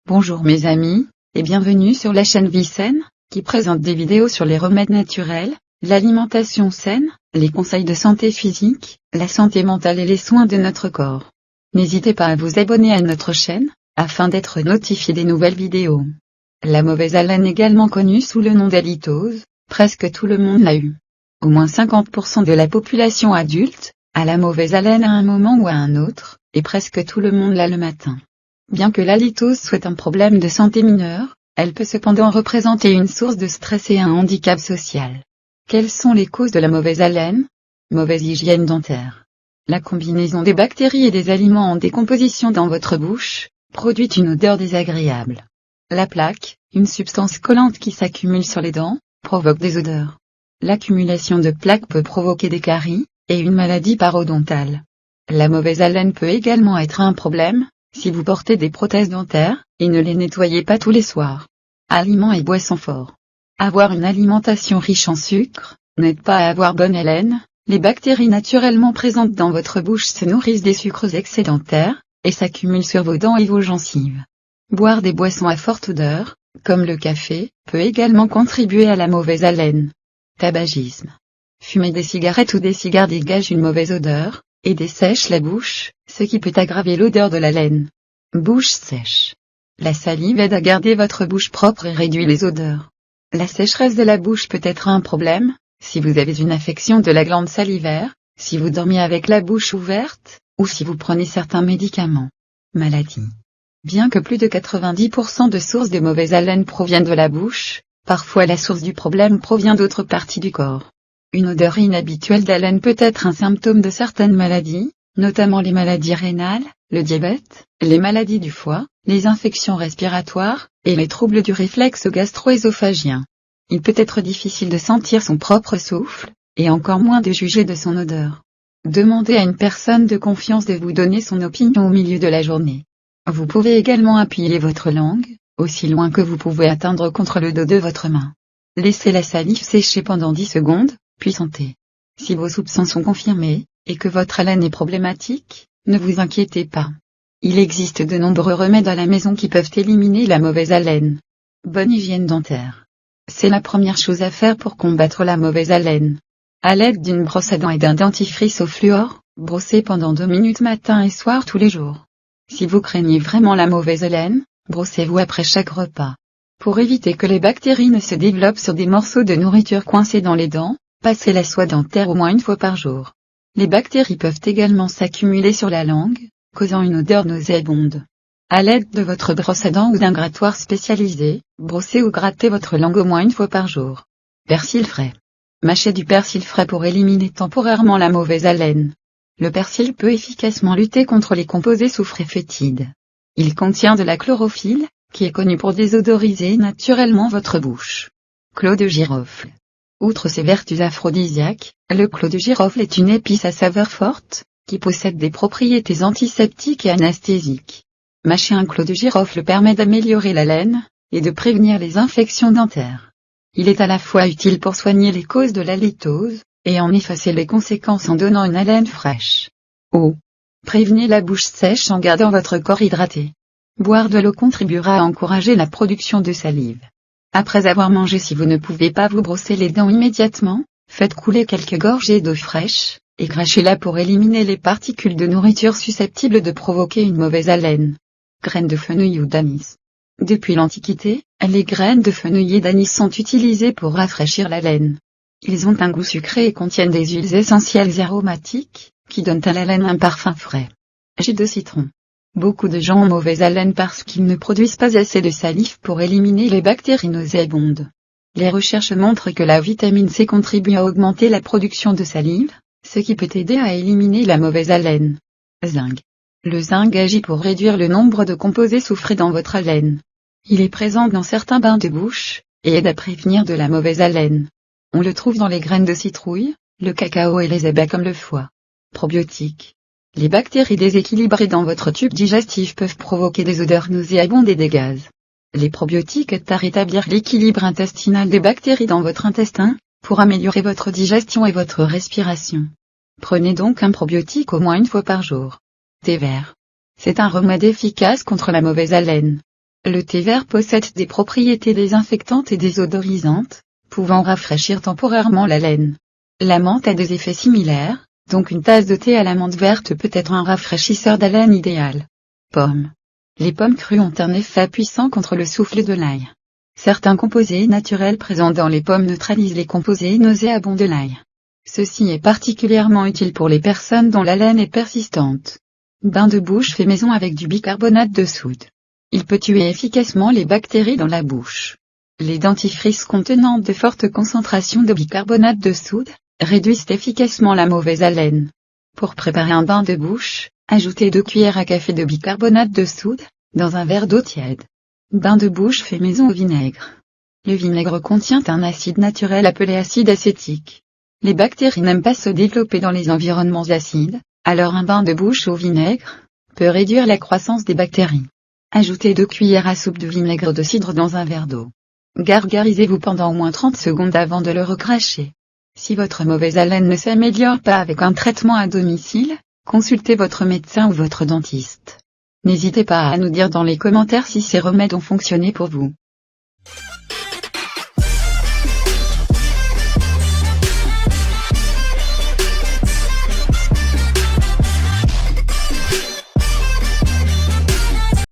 Bonjour mes amis, et bienvenue sur la chaîne Vie Saine, qui présente des vidéos sur les remèdes naturels, l'alimentation saine, les conseils de santé physique, la santé mentale et les soins de notre corps. N'hésitez pas à vous abonner à notre chaîne, afin d'être notifié des nouvelles vidéos. La mauvaise haleine, également connue sous le nom d'halitose, presque tout le monde l'a eu. Au moins 50% de la population adulte a la mauvaise haleine à un moment ou à un autre, et presque tout le monde l'a le matin. Bien que l'halitose soit un problème de santé mineur, elle peut cependant représenter une source de stress et un handicap social. Quelles sont les causes de la mauvaise haleine? Mauvaise hygiène dentaire. La combinaison des bactéries et des aliments en décomposition dans votre bouche produit une odeur désagréable. La plaque, une substance collante qui s'accumule sur les dents, provoque des odeurs. L'accumulation de plaques peut provoquer des caries et une maladie parodontale. La mauvaise haleine peut également être un problème si vous portez des prothèses dentaires et ne les nettoyez pas tous les soirs. Aliments et boissons forts. Avoir une alimentation riche en sucre n'aide pas à avoir bonne haleine. Les bactéries naturellement présentes dans votre bouche se nourrissent des sucres excédentaires et s'accumulent sur vos dents et vos gencives. Boire des boissons à forte odeur, comme le café, peut également contribuer à la mauvaise haleine. Tabagisme. Fumer des cigarettes ou des cigares dégage une mauvaise odeur et dessèche la bouche, ce qui peut aggraver l'odeur de l'haleine. Bouche sèche. La salive aide à garder votre bouche propre et réduit les odeurs. La sécheresse de la bouche peut être un problème si vous avez une affection de la glande salivaire, si vous dormez avec la bouche ouverte, ou si vous prenez certains médicaments. Maladie. Bien que plus de 90% de sources de mauvaise haleine proviennent de la bouche, parfois la source du problème provient d'autres parties du corps. Une odeur inhabituelle d'haleine peut être un symptôme de certaines maladies, notamment les maladies rénales, le diabète, les maladies du foie, les infections respiratoires, et les troubles du réflexe gastro-œsophagien. Il peut être difficile de sentir son propre souffle, et encore moins de juger de son odeur. Demandez à une personne de confiance de vous donner son opinion au milieu de la journée. Vous pouvez également appuyer votre langue, aussi loin que vous pouvez atteindre contre le dos de votre main. Laissez la salive sécher pendant 10 secondes, puis sentez. Si vos soupçons sont confirmés, et que votre haleine est problématique, ne vous inquiétez pas. Il existe de nombreux remèdes à la maison qui peuvent éliminer la mauvaise haleine. Bonne hygiène dentaire. C'est la première chose à faire pour combattre la mauvaise haleine. À l'aide d'une brosse à dents et d'un dentifrice au fluor, brossez pendant 2 minutes matin et soir tous les jours. Si vous craignez vraiment la mauvaise haleine, brossez-vous après chaque repas. Pour éviter que les bactéries ne se développent sur des morceaux de nourriture coincés dans les dents, passez la soie dentaire au moins une fois par jour. Les bactéries peuvent également s'accumuler sur la langue, causant une odeur nauséabonde. À l'aide de votre brosse à dents ou d'un grattoir spécialisé, brossez ou grattez votre langue au moins une fois par jour. Persil frais. Mâchez du persil frais pour éliminer temporairement la mauvaise haleine. Le persil peut efficacement lutter contre les composés soufre et fétides. Il contient de la chlorophylle, qui est connue pour désodoriser naturellement votre bouche. Clos de girofle. Outre ses vertus aphrodisiaques, le clos de girofle est une épice à saveur forte, qui possède des propriétés antiseptiques et anesthésiques. Mâcher un clos de girofle permet d'améliorer l'haleine, et de prévenir les infections dentaires. Il est à la fois utile pour soigner les causes de l'halitose, et en effacer les conséquences en donnant une haleine fraîche. Eau. Prévenez la bouche sèche en gardant votre corps hydraté. Boire de l'eau contribuera à encourager la production de salive. Après avoir mangé, si vous ne pouvez pas vous brosser les dents immédiatement, faites couler quelques gorgées d'eau fraîche, et crachez-la pour éliminer les particules de nourriture susceptibles de provoquer une mauvaise haleine. Graines de fenouil ou d'anis. Depuis l'Antiquité, les graines de fenouil et d'anis sont utilisées pour rafraîchir la laine. Ils ont un goût sucré et contiennent des huiles essentielles aromatiques, qui donnent à la laine un parfum frais. Jus de citron. Beaucoup de gens ont mauvaise haleine parce qu'ils ne produisent pas assez de salive pour éliminer les bactéries nauséabondes. Les recherches montrent que la vitamine C contribue à augmenter la production de salive, ce qui peut aider à éliminer la mauvaise haleine. Zinc. Le zinc agit pour réduire le nombre de composés soufrés dans votre haleine. Il est présent dans certains bains de bouche, et aide à prévenir de la mauvaise haleine. On le trouve dans les graines de citrouille, le cacao et les abats comme le foie. Probiotiques. Les bactéries déséquilibrées dans votre tube digestif peuvent provoquer des odeurs nauséabondes et des gaz. Les probiotiques aident à rétablir l'équilibre intestinal des bactéries dans votre intestin, pour améliorer votre digestion et votre respiration. Prenez donc un probiotique au moins une fois par jour. Thé vert. C'est un remède efficace contre la mauvaise haleine. Le thé vert possède des propriétés désinfectantes et désodorisantes, pouvant rafraîchir temporairement la laine. La menthe a des effets similaires, donc une tasse de thé à la menthe verte peut être un rafraîchisseur d'haleine idéal. Pommes. Les pommes crues ont un effet puissant contre le souffle de l'ail. Certains composés naturels présents dans les pommes neutralisent les composés nauséabonds de l'ail. Ceci est particulièrement utile pour les personnes dont la laine est persistante. Bain de bouche fait maison avec du bicarbonate de soude. Il peut tuer efficacement les bactéries dans la bouche. Les dentifrices contenant de fortes concentrations de bicarbonate de soude réduisent efficacement la mauvaise haleine. Pour préparer un bain de bouche, ajoutez 2 cuillères à café de bicarbonate de soude dans un verre d'eau tiède. Bain de bouche fait maison au vinaigre. Le vinaigre contient un acide naturel appelé acide acétique. Les bactéries n'aiment pas se développer dans les environnements acides, alors un bain de bouche au vinaigre peut réduire la croissance des bactéries. Ajoutez 2 cuillères à soupe de vinaigre de cidre dans un verre d'eau. Gargarisez-vous pendant au moins 30 secondes avant de le recracher. Si votre mauvaise haleine ne s'améliore pas avec un traitement à domicile, consultez votre médecin ou votre dentiste. N'hésitez pas à nous dire dans les commentaires si ces remèdes ont fonctionné pour vous.